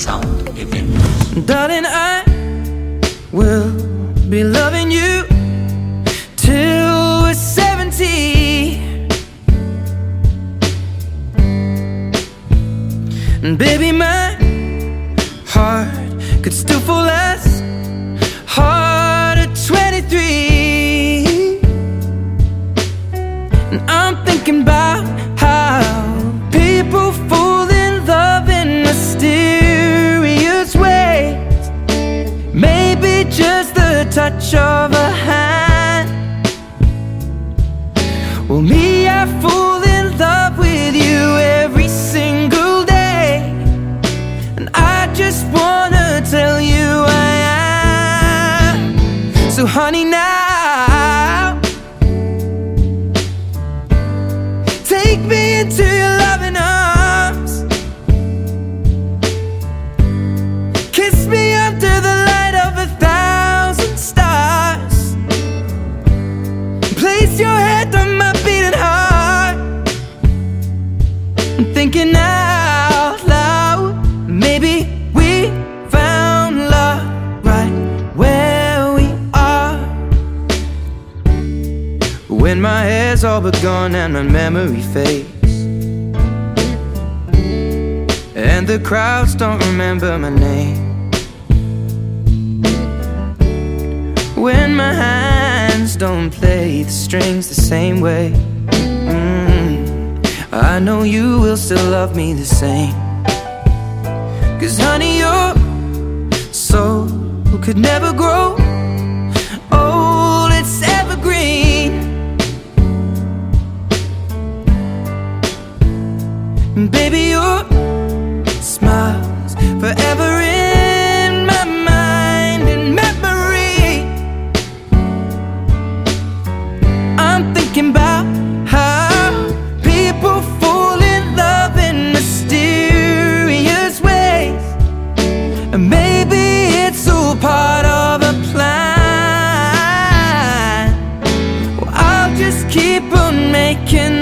Sound Eventos. Darling, I will be loving you till we're 70. And baby, my heart could still fall as hard at 23. And I'm thinking about how people fall in love in mysterious ways. Maybe just the touch of a hand. Well, me, I fall in love with you every single day, and I just wanna tell you I am. So honey, now take me into your loving arms. Kiss me under the light of 1,000 stars. Place your head on my beating heart. I'm thinking out loud, maybe we found love right where we are. When my hair's all but gone and my memory fades, and the crowds don't remember my name, when my hands don't play the strings the same way, I know you will still love me the same. 'Cause honey, your soul could never grow old, it's evergreen. And baby, your smile's forever in my mind and memory. I'm thinking about how people fall in love in mysterious ways, and maybe it's all part of a plan. Well, I'll just keep on making